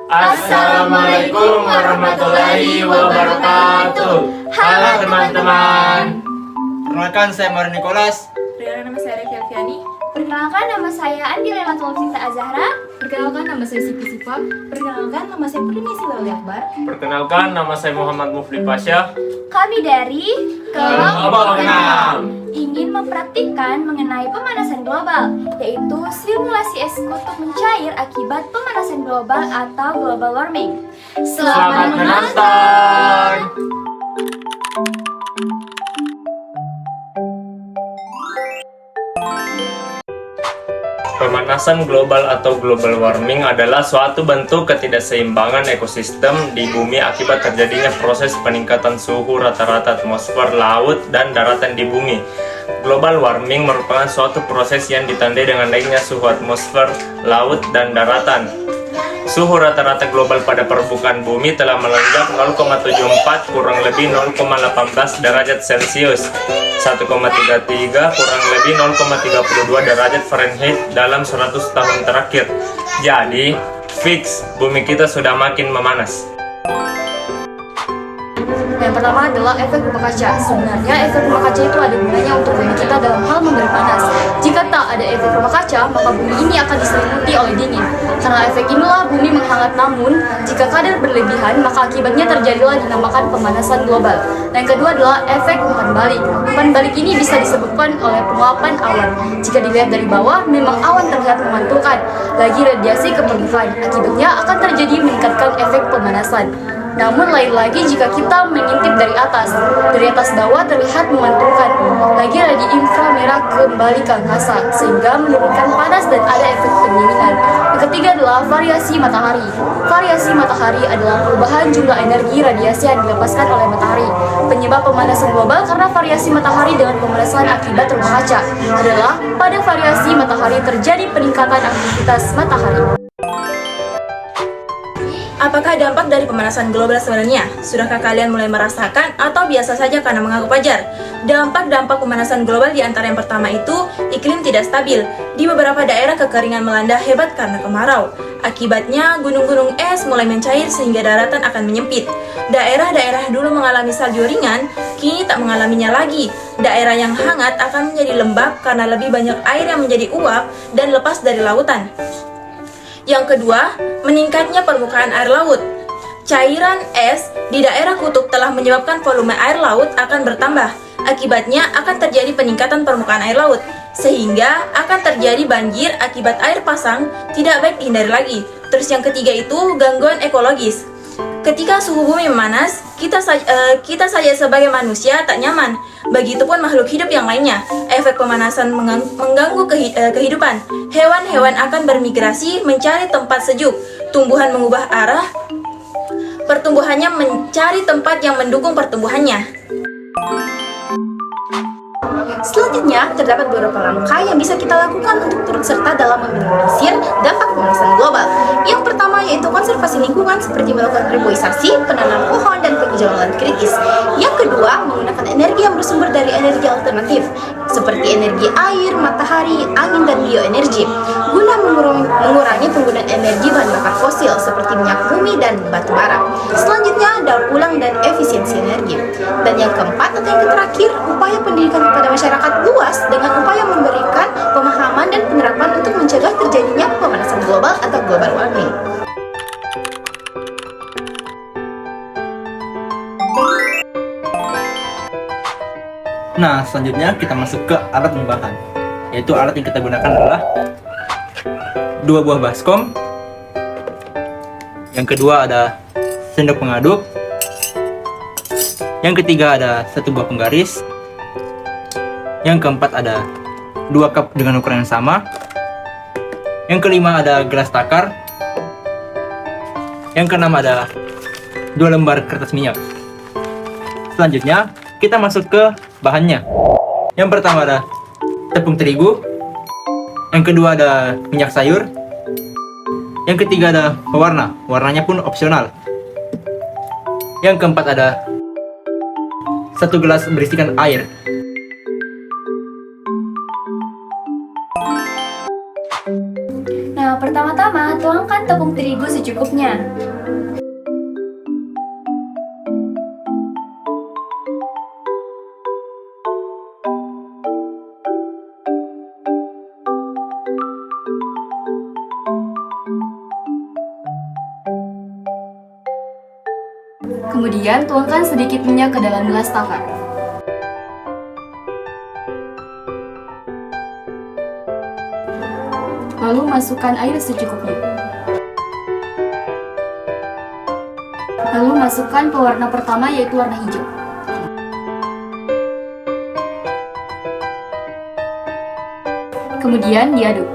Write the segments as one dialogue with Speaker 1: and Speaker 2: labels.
Speaker 1: Assalamualaikum warahmatullahi wabarakatuh. Halo teman-teman.
Speaker 2: Perkenalkan, saya Mario Nicholas.
Speaker 3: Perkenalkan, nama saya Revi Alfiani.
Speaker 4: Perkenalkan, nama saya Andi Lailatul Sinta Azahra.
Speaker 3: Perkenalkan, nama saya Siti Sipa. Perkenalkan, nama saya Purni Silali Akbar.
Speaker 1: Perkenalkan, nama saya Muhammad Mufli Pasha.
Speaker 4: Kami dari
Speaker 1: Kelompok 6
Speaker 4: ingin mempraktikkan mengenai pemanasan global, yaitu simulasi es kutub mencair akibat pemanasan global atau global warming.
Speaker 1: Selamat menonton. Pemanasan global atau global warming adalah suatu bentuk ketidakseimbangan ekosistem di bumi akibat terjadinya proses peningkatan suhu rata-rata atmosfer, laut, dan daratan di bumi. Global warming merupakan suatu proses yang ditandai dengan naiknya suhu atmosfer, laut, dan daratan. Suhu rata-rata global pada permukaan bumi telah melonjak 0,74 kurang lebih 0,18 derajat Celcius, 1,33 kurang lebih 0,32 derajat Fahrenheit dalam 100 tahun terakhir. Jadi, fix bumi kita sudah makin memanas.
Speaker 3: Yang pertama adalah efek rumah kaca. Sebenarnya efek rumah kaca itu ada gunanya untuk bumi kita dalam hal memberi panas. Jika tak ada efek rumah kaca, maka bumi ini akan diselimuti oleh dingin. Karena efek inilah bumi menghangat, namun jika kadar berlebihan, maka akibatnya terjadilah dinamakan pemanasan global. Dan yang kedua adalah efek umpan balik. Umpan balik ini bisa disebabkan oleh penguapan awan. Jika dilihat dari bawah, memang awan terlihat memantulkan, lagi radiasi ke permukaan. Akibatnya akan terjadi meningkatkan efek pemanasan. Namun lain lagi jika kita mengintip dari atas bawah terlihat memantulkan, lagi radii inframerah kembali ke angkasa sehingga menurunkan panas dan ada efek pendinginan. Yang ketiga adalah variasi matahari. Variasi matahari adalah perubahan jumlah energi radiasi yang dilepaskan oleh matahari. Penyebab pemanasan global karena variasi matahari dengan pemanasan akibat rumah kaca adalah pada variasi matahari terjadi peningkatan aktivitas matahari.
Speaker 5: Apakah dampak dari pemanasan global sebenarnya? Sudahkah kalian mulai merasakan atau biasa saja karena menganggap wajar? Dampak-dampak pemanasan global di antara yang pertama itu, iklim tidak stabil. Di beberapa daerah kekeringan melanda hebat karena kemarau. Akibatnya, gunung-gunung es mulai mencair sehingga daratan akan menyempit. Daerah-daerah dulu mengalami salju ringan, kini tak mengalaminya lagi. Daerah yang hangat akan menjadi lembab karena lebih banyak air yang menjadi uap dan lepas dari lautan. Yang kedua, meningkatnya permukaan air laut. Cairan es di daerah kutub telah menyebabkan volume air laut akan bertambah. Akibatnya akan terjadi peningkatan permukaan air laut, sehingga akan terjadi banjir akibat air pasang tidak baik dihindari lagi. Terus yang ketiga itu gangguan ekologis. Ketika suhu bumi memanas, kita saja sebagai manusia tak nyaman. Begitupun makhluk hidup yang lainnya. Efek pemanasan mengganggu kehidupan. Hewan-hewan akan bermigrasi mencari tempat sejuk. Tumbuhan mengubah arah pertumbuhannya mencari tempat yang mendukung pertumbuhannya.
Speaker 3: Selanjutnya, terdapat beberapa langkah yang bisa kita lakukan untuk turut serta dalam meminimalisir dampak pemanasan global. Yang pertama yaitu konservasi lingkungan seperti melakukan reboisasi, penanam pohon, dan penghijauan kritis. Yang kedua, menggunakan energi yang bersumber dari energi alternatif seperti energi air, matahari, angin, dan bioenergi guna mengurangi penggunaan energi bahan bakar fosil seperti minyak bumi dan batu bara. Selanjutnya, daur ulang dan efisiensi energi. Dan yang keempat atau yang terakhir, upaya pendidikan kepada masyarakat luas dengan upaya memberikan pemahaman dan penerapan untuk mencegah terjadinya pemanasan global atau global warming.
Speaker 2: Nah, selanjutnya kita masuk ke alat pembahan. Yaitu alat yang kita gunakan adalah 2 buah baskom. Yang kedua ada sendok pengaduk. Yang ketiga ada 1 buah penggaris. Yang keempat ada 2 cup dengan ukuran yang sama. Yang kelima ada gelas takar. Yang keenam ada 2 lembar kertas minyak. Selanjutnya kita masuk ke bahannya. Yang pertama ada tepung terigu. Yang kedua ada minyak sayur. Yang ketiga ada pewarna. Warnanya pun opsional. Yang keempat ada 1 gelas berisikan air.
Speaker 4: Nah, pertama-tama tuangkan tepung terigu secukupnya.
Speaker 3: Kemudian tuangkan sedikit minyak ke dalam gelas takar. Lalu masukkan air secukupnya. Lalu masukkan pewarna pertama yaitu warna hijau. Kemudian diaduk.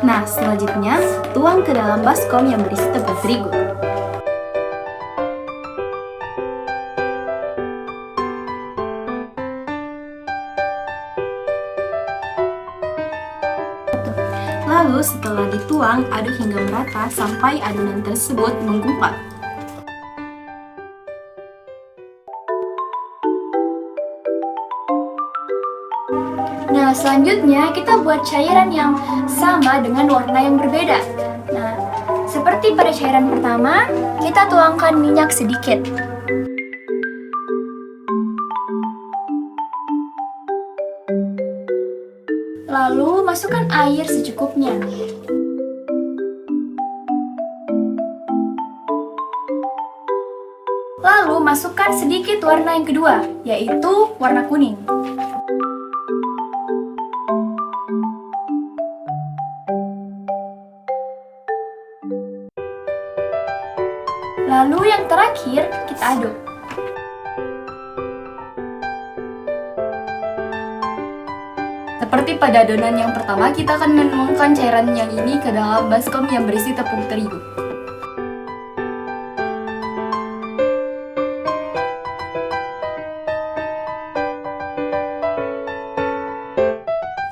Speaker 4: Nah, selanjutnya tuang ke dalam baskom yang berisi tepung terigu. Lalu setelah dituang, aduk hingga merata sampai adonan tersebut menggumpal.
Speaker 3: Nah, selanjutnya kita buat cairan yang sama dengan warna yang berbeda.
Speaker 4: Nah, seperti pada cairan pertama, kita tuangkan minyak sedikit. Lalu masukkan air secukupnya. Lalu masukkan sedikit warna yang kedua, yaitu warna kuning. Lalu yang terakhir, kita aduk.
Speaker 3: Seperti pada adonan yang pertama, kita akan menuangkan cairan yang ini ke dalam baskom yang berisi tepung terigu.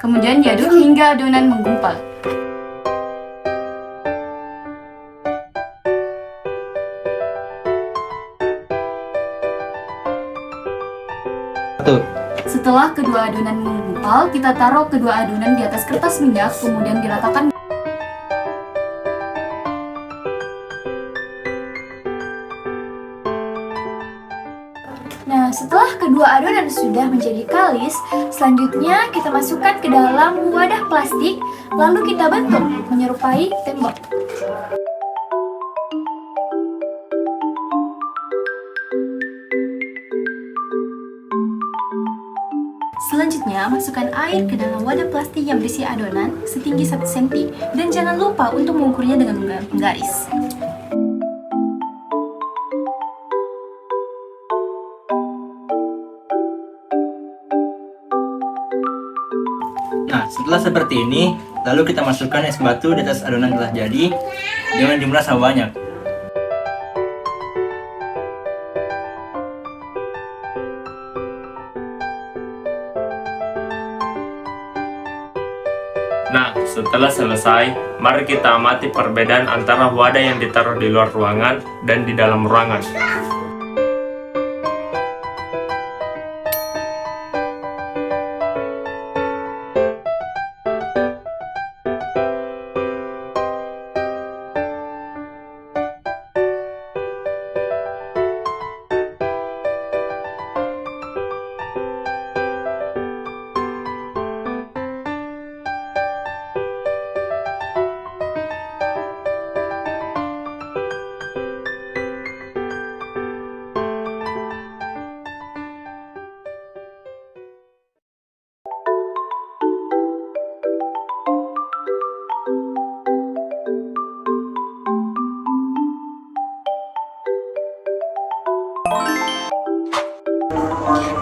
Speaker 3: Kemudian diaduk hingga adonan menggumpal. Setelah kedua adonan menggumpal, kita taruh kedua adonan di atas kertas minyak, kemudian diratakan.
Speaker 4: Nah, setelah kedua adonan sudah menjadi kalis, selanjutnya kita masukkan ke dalam wadah plastik, lalu kita bentuk menyerupai tembok.
Speaker 3: Selanjutnya, masukkan air ke dalam wadah plastik yang berisi adonan setinggi 1 cm dan jangan lupa untuk mengukurnya dengan menggunakan penggaris.
Speaker 2: Nah, setelah seperti ini, lalu kita masukkan es batu di atas adonan telah jadi dengan jumlah sama banyak.
Speaker 1: Nah, setelah selesai, mari kita amati perbedaan antara wadah yang ditaruh di luar ruangan dan di dalam ruangan.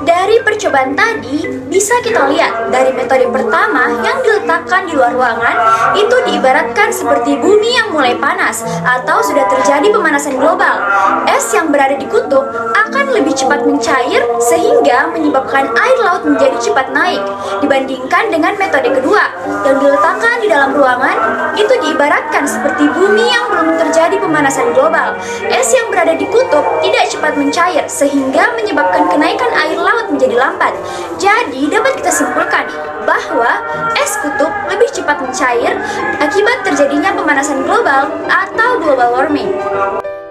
Speaker 4: Dari percobaan tadi, bisa kita lihat dari metode pertama yang diletakkan di luar ruangan itu diibaratkan seperti bumi yang mulai panas atau sudah terjadi pemanasan global. Es yang berada di kutub akan lebih cepat mencair sehingga menyebabkan air laut menjadi cepat naik dibandingkan dengan metode kedua yang diletakkan di dalam ruangan itu diibaratkan seperti bumi yang belum terjadi pemanasan global. Es yang berada di kutub tidak cepat mencair sehingga menyebabkan kenaikan air laut menjadi menjadi lambat. Jadi dapat kita simpulkan bahwa es kutub lebih cepat mencair akibat terjadinya pemanasan global atau global warming.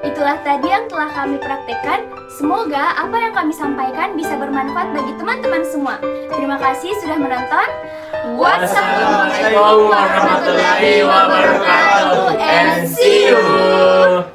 Speaker 6: Itulah tadi yang telah kami praktekkan. Semoga apa yang kami sampaikan bisa bermanfaat bagi teman-teman semua. Terima kasih sudah menonton.
Speaker 1: Wassalamualaikum warahmatullahi wabarakatuh and see you.